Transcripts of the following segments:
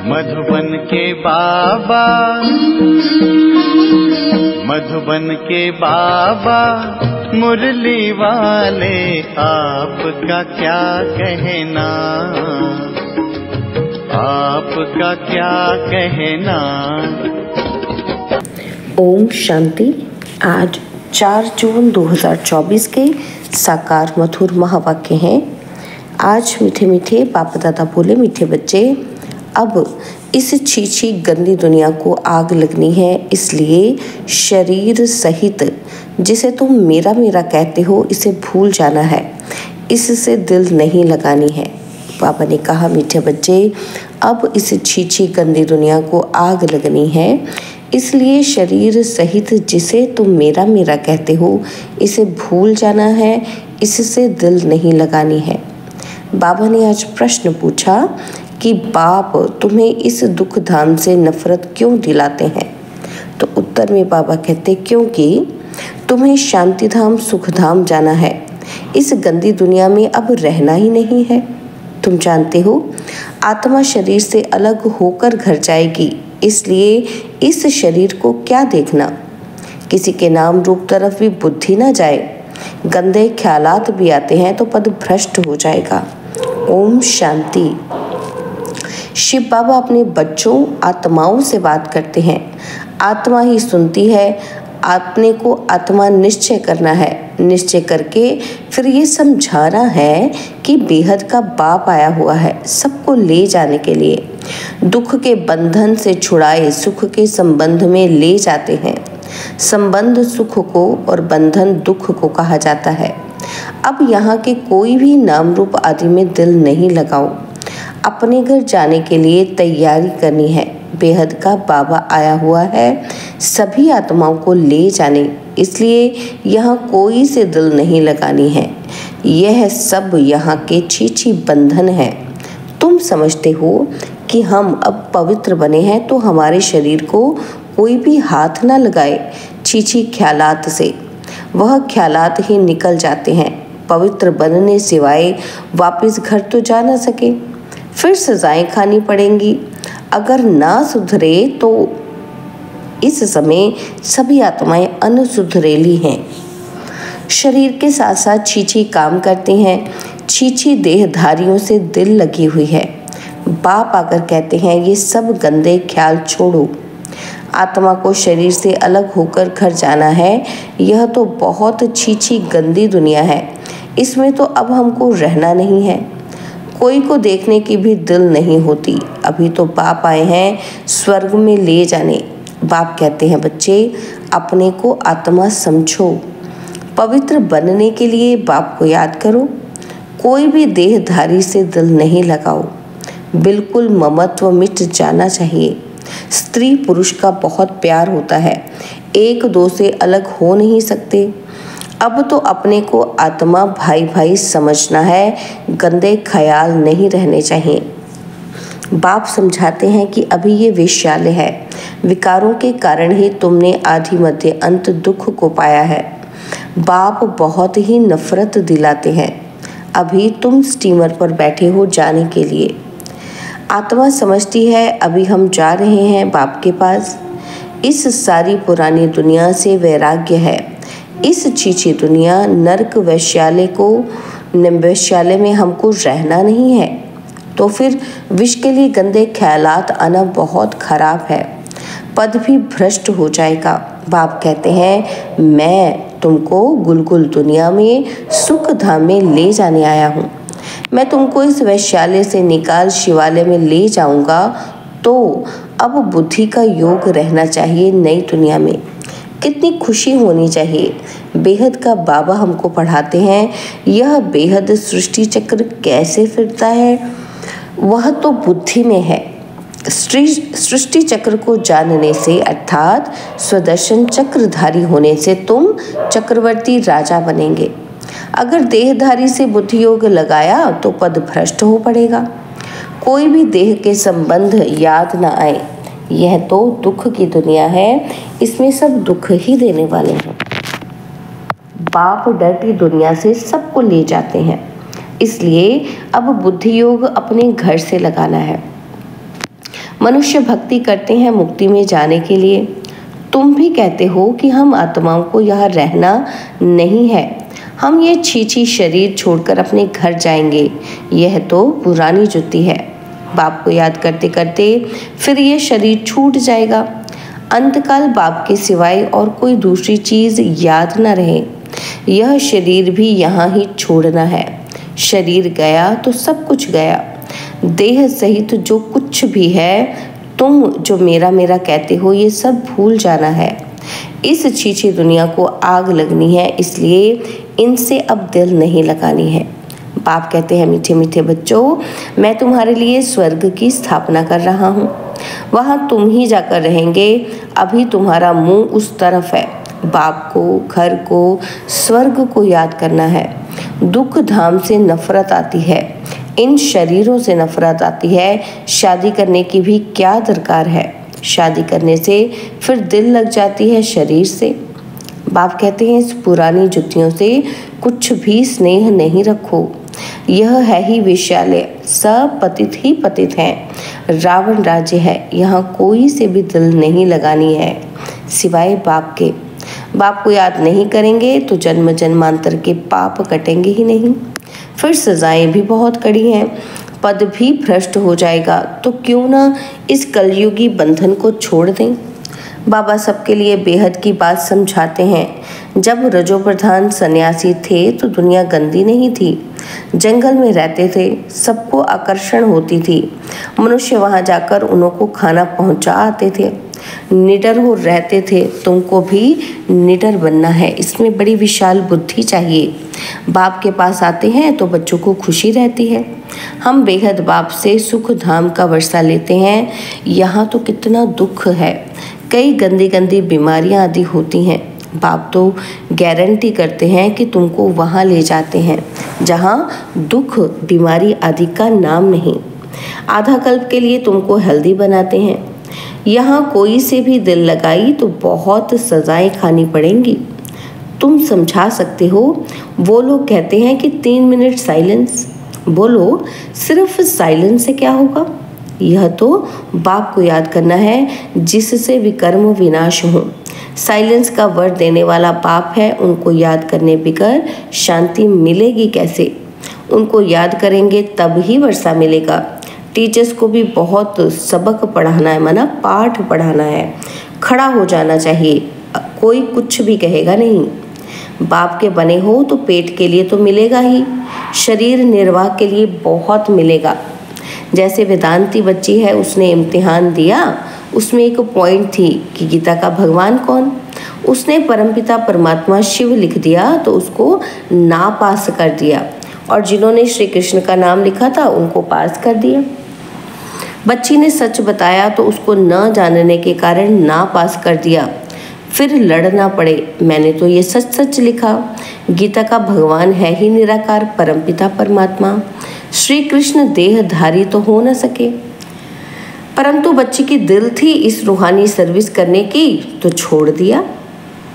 मधुबन के बाबा, मधुबन के बाबा मुरली वाले, आपका क्या कहना, आपका क्या कहना। ओम शांति। आज 4 जून 2024 के साकार मधुर महावाक्य हैं। आज मीठे मीठे बाप दादा बोले, मीठे बच्चे, अब इस छीछी गंदी दुनिया को आग लगनी है, इसलिए शरीर सहित जिसे तुम मेरा मेरा कहते हो इसे भूल जाना है, इससे दिल नहीं लगानी है। बाबा ने कहा, मीठे बच्चे, अब इस छीछी गंदी दुनिया को आग लगनी है, इसलिए शरीर सहित जिसे तुम मेरा मेरा कहते हो इसे भूल जाना है, इससे दिल नहीं लगानी है। बाबा ने आज प्रश्न पूछा कि बाप तुम्हें इस दुख धाम से नफरत क्यों दिलाते हैं? तो उत्तर में बाबा कहते, क्योंकि तुम्हें शांति धाम सुख धाम जाना है, इस गंदी दुनिया में अब रहना ही नहीं है। तुम जानते हो आत्मा शरीर से अलग होकर घर जाएगी, इसलिए इस शरीर को क्या देखना। किसी के नाम रूप तरफ भी बुद्धि ना जाए, गंदे ख्यालात भी आते हैं तो पद भ्रष्ट हो जाएगा। ओम शांति। शिव बाबा अपने बच्चों आत्माओं से बात करते हैं, आत्मा ही सुनती है। अपने को आत्मा निश्चय करना है, निश्चय करके फिर ये समझाना है कि बेहद का बाप आया हुआ है सबको ले जाने के लिए। दुख के बंधन से छुड़ाए सुख के संबंध में ले जाते हैं। संबंध सुख को और बंधन दुख को कहा जाता है। अब यहाँ के कोई भी नाम रूप आदि में दिल नहीं लगाओ, अपने घर जाने के लिए तैयारी करनी है। बेहद का बाबा आया हुआ है सभी आत्माओं को ले जाने, इसलिए यहाँ कोई से दिल नहीं लगानी है। यह सब यहाँ के छीछी बंधन है। तुम समझते हो कि हम अब पवित्र बने हैं तो हमारे शरीर को कोई भी हाथ ना लगाए छीछी ख्यालात से, वह ख्यालात ही निकल जाते हैं। पवित्र बनने सिवाय वापस घर तो जा ना सके, फिर सजाएं खानी पड़ेंगी। अगर ना सुधरे तो इस समय सभी आत्माएं अनसुधरेली हैं, शरीर के साथ साथ छीछी काम करती हैं, छीछी देहधारियों से दिल लगी हुई है। बाप आकर कहते हैं, ये सब गंदे ख्याल छोड़ो, आत्मा को शरीर से अलग होकर घर जाना है। यह तो बहुत छीछी गंदी दुनिया है, इसमें तो अब हमको रहना नहीं है। कोई को देखने की भी दिल नहीं होती। अभी तो बाप आए हैं स्वर्ग में ले जाने। बाप कहते हैं, बच्चे अपने को आत्मा समझो, पवित्र बनने के लिए बाप को याद करो। कोई भी देहधारी से दिल नहीं लगाओ, बिल्कुल ममत्व मिट जाना चाहिए। स्त्री पुरुष का बहुत प्यार होता है, एक दो से अलग हो नहीं सकते। अब तो अपने को आत्मा भाई भाई समझना है, गंदे ख्याल नहीं रहने चाहिए। बाप समझाते हैं कि अभी ये वेश्यालय है, विकारों के कारण ही तुमने आदि मध्य अंत दुख को पाया है। बाप बहुत ही नफरत दिलाते हैं। अभी तुम स्टीमर पर बैठे हो जाने के लिए। आत्मा समझती है अभी हम जा रहे हैं बाप के पास। इस सारी पुरानी दुनिया से वैराग्य है। इस छीछी दुनिया नरक वैश्यालय में हमको रहना नहीं है, तो फिर विष के लिए गंदे ख्यालात आना बहुत खराब है, पद भी भ्रष्ट हो जाएगा। बाप कहते हैं, मैं तुमको गुलगुल दुनिया में सुख धाम में ले जाने आया हूँ। मैं तुमको इस वैश्यालय से निकाल शिवालय में ले जाऊंगा, तो अब बुद्धि का योग रहना चाहिए नई दुनिया में। कितनी खुशी होनी चाहिए। बेहद का बाबा हमको पढ़ाते हैं, यह बेहद सृष्टि चक्र कैसे फिरता है वह तो बुद्धि में है। सृष्टि चक्र को जानने से अर्थात स्वदर्शन चक्रधारी होने से तुम चक्रवर्ती राजा बनेंगे। अगर देहधारी से बुद्धि योग लगाया तो पद भ्रष्ट हो पड़ेगा। कोई भी देह के संबंध याद ना आए। यह तो दुख की दुनिया है, इसमें सब दुख ही देने वाले हैं। बाप डरती दुनिया से सबको ले जाते हैं, इसलिए अब बुद्धि योग अपने घर से लगाना है। मनुष्य भक्ति करते हैं मुक्ति में जाने के लिए। तुम भी कहते हो कि हम आत्माओं को यहाँ रहना नहीं है, हम ये छीछी शरीर छोड़कर अपने घर जाएंगे। यह तो पुरानी जुत्ती है। बाप को याद करते करते फिर ये शरीर छूट जाएगा। अंतकाल बाप के सिवाय और कोई दूसरी चीज याद न रहे। यह शरीर भी यहाँ ही छोड़ना है। शरीर गया तो सब कुछ गया। देह सहित जो कुछ भी है, तुम जो मेरा मेरा कहते हो, ये सब भूल जाना है। इस छीछी दुनिया को आग लगनी है, इसलिए इनसे अब दिल नहीं लगानी है। बाप कहते हैं, मीठे मीठे बच्चों, मैं तुम्हारे लिए स्वर्ग की स्थापना कर रहा हूँ। वहाँ तुम ही जाकर रहेंगे। अभी तुम्हारा मुंह उस तरफ है। बाप को, घर को, स्वर्ग को याद करना है। दुख धाम से नफरत आती है, इन शरीरों से नफरत आती है। शादी करने की भी क्या दरकार है? शादी करने से फिर दिल लग जाती है शरीर से। बाप कहते हैं, इस पुरानी जुतियों से कुछ भी स्नेह नहीं रखो। यह है ही विशालय, सब पतित ही पतित हैं। रावण राज्य है, यहाँ कोई से भी दिल नहीं लगानी है सिवाय बाप के। बाप को याद नहीं करेंगे तो जन्म जन्मांतर के पाप कटेंगे ही नहीं। फिर सजाएं भी बहुत कड़ी हैं, पद भी भ्रष्ट हो जाएगा। तो क्यों ना इस कलयुगी बंधन को छोड़ दें। बाबा सबके लिए बेहद की बात समझाते हैं। जब रजो प्रधान सन्यासी थे तो दुनिया गंदी नहीं थी। जंगल में रहते थे, सबको आकर्षण होती थी। मनुष्य वहां जाकर उनको खाना पहुंचा आते थे। निडर हो रहते थे। तुमको भी निडर बनना है, इसमें बड़ी विशाल बुद्धि चाहिए। बाप के पास आते हैं तो बच्चों को खुशी रहती है। हम बेहद बाप से सुख धाम का वर्षा लेते हैं। यहाँ तो कितना दुख है, कई गंदी गंदी बीमारियां आदि होती हैं। बाप तो गारंटी करते हैं कि तुमको वहाँ ले जाते हैं जहाँ दुख, बीमारी आदि का नाम नहीं। आधा कल्प के लिए तुमको हेल्दी बनाते हैं। यहाँ कोई से भी दिल लगाई तो बहुत सजाएं खानी पड़ेंगी। तुम समझा सकते हो। वो लोग कहते हैं कि 3 मिनट साइलेंस। बोलो, सिर्फ साइलेंस से क्या होगा? यह तो बाप को याद करना है, जिससे विकर्म विनाश हो। साइलेंस का वर देने वाला बाप है। उनको याद करने बिगर शांति मिलेगी कैसे? उनको याद करेंगे तब ही वर्षा मिलेगा। टीचर्स को भी बहुत सबक पढ़ाना है, माना पाठ पढ़ाना है। खड़ा हो जाना चाहिए, कोई कुछ भी कहेगा नहीं। बाप के बने हो तो पेट के लिए तो मिलेगा ही, शरीर निर्वाह के लिए बहुत मिलेगा। जैसे वेदांती बच्ची है, उसने इम्तिहान दिया, उसमें एक पॉइंट थी कि गीता का भगवान कौन। उसने परमपिता परमात्मा शिव लिख दिया तो उसको ना पास कर दिया, और जिन्होंने श्री कृष्ण का नाम लिखा था उनको पास कर दिया। बच्ची ने सच बताया तो उसको न जानने के कारण ना पास कर दिया। फिर लड़ना पड़े, मैंने तो ये सच सच लिखा। गीता का भगवान है ही निराकार परमपिता परमात्मा। श्री कृष्ण देहधारी तो हो न सके, परंतु बच्ची की दिल थी इस रूहानी सर्विस करने की तो छोड़ दिया।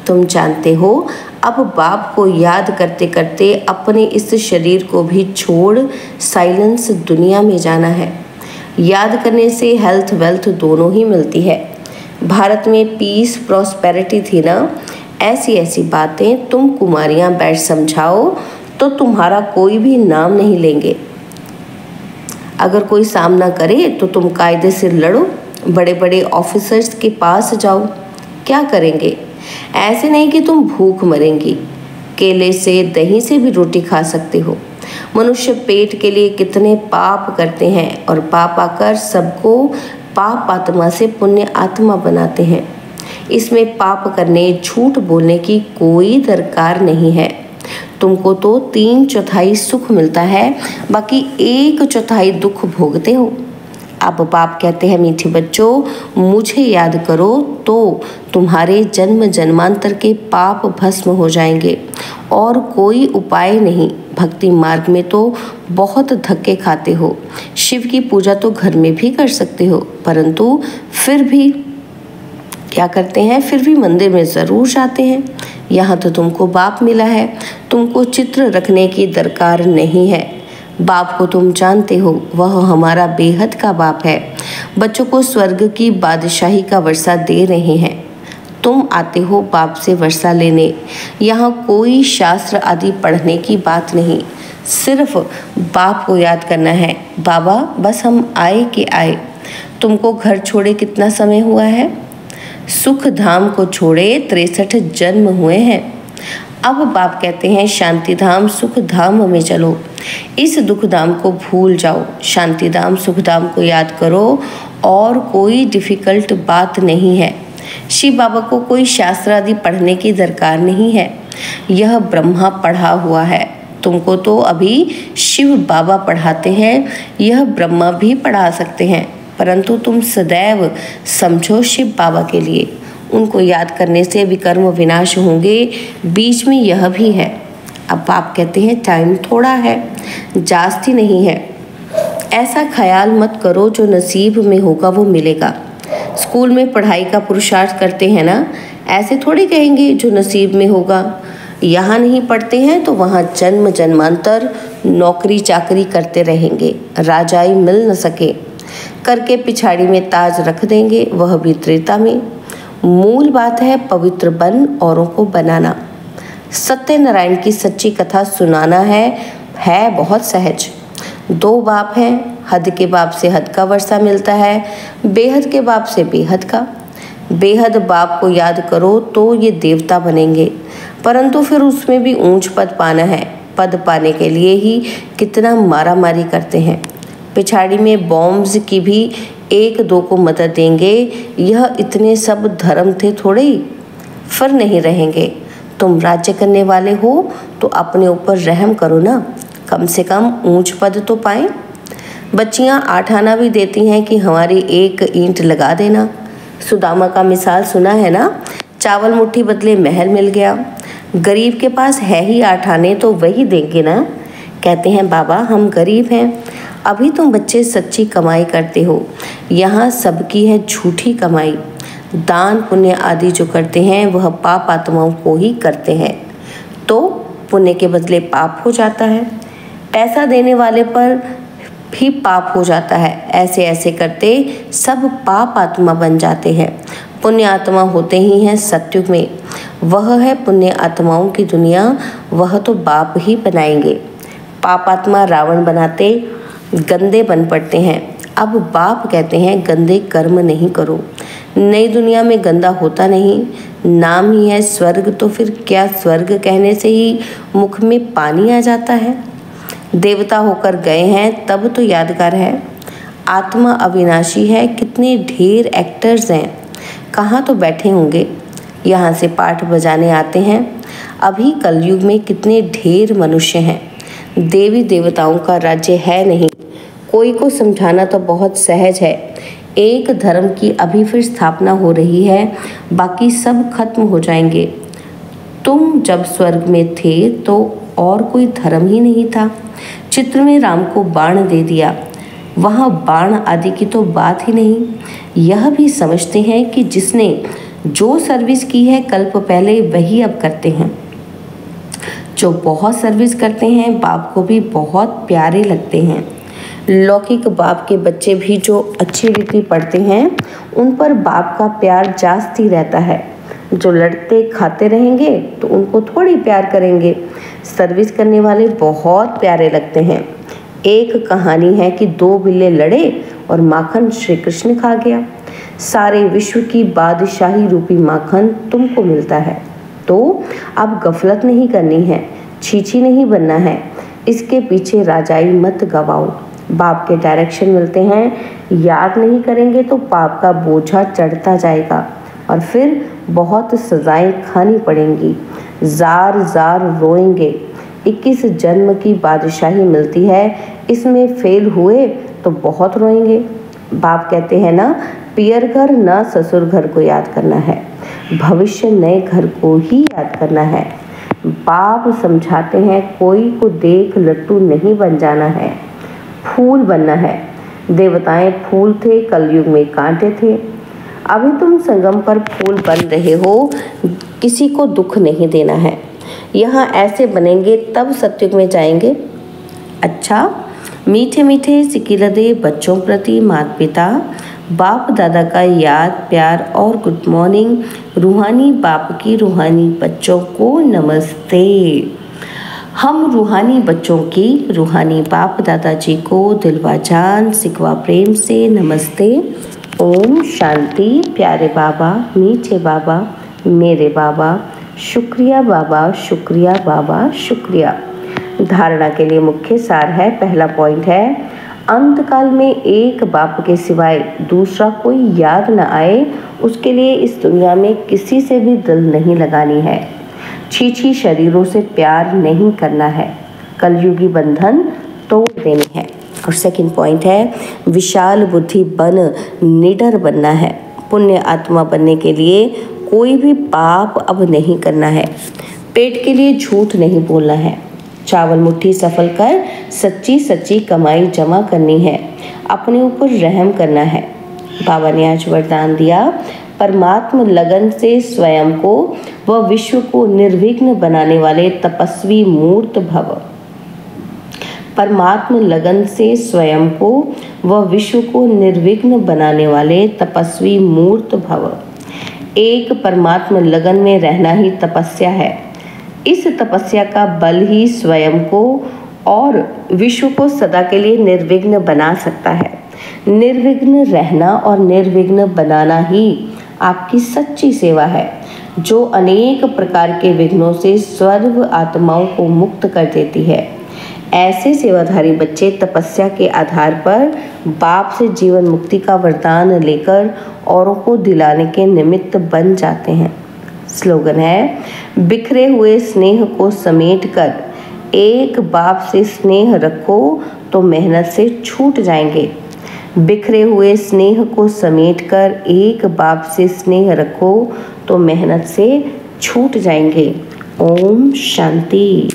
तुम जानते हो, अब बाप को याद करते करते अपने इस शरीर को भी छोड़ साइलेंस दुनिया में जाना है। याद करने से हेल्थ वेल्थ दोनों ही मिलती है। भारत में पीस प्रॉस्पेरिटी थी ना, ऐसी ऐसी बातें तुम कुमारियां बैठ समझाओ तो तुम्हारा कोई भी नाम नहीं लेंगे। अगर कोई सामना करे तो तुम कायदे से लड़ो, बड़े बड़े ऑफिसर्स के पास जाओ। क्या करेंगे? ऐसे नहीं कि तुम भूख मरेंगी, केले से दही से भी रोटी खा सकते हो। मनुष्य पेट के लिए कितने पाप करते हैं और पाप आकर सबको पाप आत्मा से पुण्य आत्मा बनाते हैं। इसमें पाप करने, झूठ बोलने की कोई दरकार नहीं है। तुमको तो 3/4 सुख मिलता है, बाकी 1/4 दुख भोगते हो। अब बाप कहते हैं, मीठे बच्चों, मुझे याद करो तो तुम्हारे जन्म जन्मांतर के पाप भस्म हो जाएंगे, और कोई उपाय नहीं। भक्ति मार्ग में तो बहुत धक्के खाते हो। शिव की पूजा तो घर में भी कर सकते हो, परंतु फिर भी क्या करते हैं? फिर भी मंदिर में ज़रूर जाते हैं। यहाँ तो तुमको बाप मिला है, तुमको चित्र रखने की दरकार नहीं है। बाप को तुम जानते हो, वह हमारा बेहद का बाप है। बच्चों को स्वर्ग की बादशाही का वर्षा दे रहे हैं। तुम आते हो बाप से वर्षा लेने। यहाँ कोई शास्त्र आदि पढ़ने की बात नहीं, सिर्फ बाप को याद करना है। बाबा बस हम आए कि आए। तुमको घर छोड़े कितना समय हुआ है? सुख धाम को छोड़े 63 जन्म हुए हैं। अब बाप कहते हैं शांति धाम सुख धाम में चलो। इस दुख धाम को भूल जाओ, शांति धाम सुख धाम को याद करो। और कोई डिफ़िकल्ट बात नहीं है। शिव बाबा को कोई शास्त्र आदि पढ़ने की दरकार नहीं है। यह ब्रह्मा पढ़ा हुआ है। तुमको तो अभी शिव बाबा पढ़ाते हैं, यह ब्रह्मा भी पढ़ा सकते हैं, परंतु तुम सदैव समझो शिव बाबा के लिए। उनको याद करने से विकर्म विनाश होंगे। बीच में यह भी है। अब आप कहते हैं टाइम थोड़ा है, जास्ती नहीं है। ऐसा ख्याल मत करो, जो नसीब में होगा वो मिलेगा। स्कूल में पढ़ाई का पुरुषार्थ करते हैं ना, ऐसे थोड़ी कहेंगे जो नसीब में होगा। यहाँ नहीं पढ़ते हैं तो वहाँ जन्म जन्मांतर नौकरी चाकरी करते रहेंगे, राजाई मिल न सके करके पिछाड़ी में ताज रख देंगे, वह भी त्रेता में। मूल बात है पवित्र बन औरों को बनाना। सत्यनारायण की सच्ची कथा सुनाना है बहुत सहज। 2 बाप हैं, हद के बाप से हद का वर्षा मिलता है, बेहद के बाप से बेहद का। बेहद बाप को याद करो तो ये देवता बनेंगे, परंतु फिर उसमें भी ऊंच पद पाना है। पद पाने के लिए ही कितना मारामारी करते हैं। पिछाड़ी में बॉम्ब्स की भी 1-2 को मदद देंगे। यह इतने सब धर्म थे थोड़े ही, फिर नहीं रहेंगे। तुम राज्य करने वाले हो तो अपने ऊपर रहम करो ना, कम से कम ऊंच पद तो पाएं। बच्चियां 8 आना भी देती हैं कि हमारी 1 ईंट लगा देना। सुदामा का मिसाल सुना है ना, चावल मुट्ठी बदले महल मिल गया। गरीब के पास है ही 8 आने तो वही देंगे ना। कहते हैं बाबा हम गरीब हैं। अभी तुम बच्चे सच्ची कमाई करते हो, यहाँ सबकी है झूठी कमाई। दान पुण्य आदि जो करते हैं वह पाप आत्माओं को ही करते हैं, तो पुण्य के बदले पाप हो जाता है। पैसा देने वाले पर भी पाप हो जाता है। ऐसे ऐसे करते सब पाप आत्मा बन जाते हैं। पुण्य आत्मा होते ही हैं सत्युग में, वह है पुण्य आत्माओं की दुनिया, वह तो बाप ही बनाएंगे। पाप आत्मा रावण बनाते गंदे बन पड़ते हैं। अब बाप कहते हैं गंदे कर्म नहीं करो। नई दुनिया में गंदा होता नहीं, नाम ही है स्वर्ग, तो फिर क्या स्वर्ग कहने से ही मुख में पानी आ जाता है? देवता होकर गए हैं तब तो यादगार है। आत्मा अविनाशी है, कितने ढेर एक्टर्स हैं, कहाँ तो बैठे होंगे, यहाँ से पाठ बजाने आते हैं। अभी कलयुग में कितने ढेर मनुष्य हैं। देवी देवताओं का राज्य है नहीं। कोई को समझाना तो बहुत सहज है। एक धर्म की अभी फिर स्थापना हो रही है, बाकी सब खत्म हो जाएंगे। तुम जब स्वर्ग में थे तो और कोई धर्म ही नहीं था। चित्र में राम को बाण दे दिया, वहाँ बाण आदि की तो बात ही नहीं। यह भी समझते हैं कि जिसने जो सर्विस की है कल्प पहले वही अब करते हैं। जो बहुत सर्विस करते हैं बाप को भी बहुत प्यारे लगते हैं। लौकिक बाप के बच्चे भी जो अच्छी रीति पढ़ते हैं उन पर बाप का प्यार जास्ती रहता है। जो लड़ते खाते रहेंगे तो उनको थोड़ी प्यार करेंगे। सर्विस करने वाले बहुत प्यारे लगते हैं। एक कहानी है कि 2 बिल्ले लड़े और माखन श्री कृष्ण खा गया। सारे विश्व की बादशाही रूपी माखन तुमको मिलता है, तो अब गफलत नहीं करनी है, छीछी नहीं बनना है। इसके पीछे राजाई मत गवाओ। बाप के डायरेक्शन मिलते हैं, याद नहीं करेंगे तो पाप का बोझा चढ़ता जाएगा और फिर बहुत सजाएं खानी पड़ेंगी। Jar jar रोएंगे। 21 जन्म की बादशाही मिलती है, इसमें फेल हुए तो बहुत रोएंगे। बाप कहते हैं ना, पियर घर ना ससुर घर को याद करना है, भविष्य नए घर को ही याद करना है। बाप समझाते हैं कोई को देख लट्टू नहीं बन जाना है, फूल बनना है। देवताएं फूल थे, कलयुग में कांटे थे। अभी तुम संगम पर फूल बन रहे हो, किसी को दुख नहीं देना है। यहाँ ऐसे बनेंगे तब सत्युग में जाएंगे। अच्छा, मीठे मीठे सिकिलदे बच्चों प्रति माता पिता, बाप दादा का याद, प्यार और गुड मॉर्निंग। रूहानी बाप की रूहानी बच्चों को नमस्ते। हम रूहानी बच्चों की रूहानी बाप दादाजी को दिलवा जान सिकवा प्रेम से नमस्ते। ओम शांति। प्यारे बाबा, मीठे बाबा, मेरे बाबा, शुक्रिया बाबा, शुक्रिया बाबा, शुक्रिया। धारणा के लिए मुख्य सार है। पहला पॉइंट है, अंतकाल में एक बाप के सिवाय दूसरा कोई याद न आए, उसके लिए इस दुनिया में किसी से भी दिल नहीं लगानी है। छीछी शरीरों से प्यार नहीं करना है। कलयुगी बंधन तोड़ देनी है। और सेकंड पॉइंट है, विशाल बुद्धि बन निडर बनना है। पुण्य आत्मा बनने के लिए कोई भी पाप अब नहीं करना है। पेट के लिए झूठ नहीं बोलना है। चावल मुट्ठी सफल कर सच्ची सच्ची कमाई जमा करनी है। अपने ऊपर रहम करना है। बाबा ने आज वरदान दिया, परमात्मा लगन से स्वयं को व विश्व को निर्विघ्न बनाने वाले तपस्वी मूर्त भव। परमात्मा लगन से स्वयं को व विश्व को निर्विघ्न बनाने वाले तपस्वी मूर्त भव। एक परमात्मा लगन में रहना ही तपस्या है। इस तपस्या का बल ही स्वयं को और विश्व को सदा के लिए निर्विघ्न बना सकता है। निर्विघ्न रहना और निर्विघ्न बनाना ही आपकी सच्ची सेवा है, जो अनेक प्रकार के विघ्नों से सर्व आत्माओं को मुक्त कर देती है। ऐसे सेवाधारी बच्चे तपस्या के आधार पर बाप से जीवन मुक्ति का वरदान लेकर औरों को दिलाने के निमित्त बन जाते हैं। स्लोगन है, बिखरे हुए स्नेह को समेटकर एक बाप से स्नेह रखो तो मेहनत से छूट जाएंगे। बिखरे हुए स्नेह को समेटकर एक बाप से स्नेह रखो तो मेहनत से छूट जाएंगे। ओम शांति।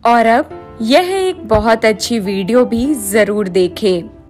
और अब यह एक बहुत अच्छी वीडियो भी जरूर देखें।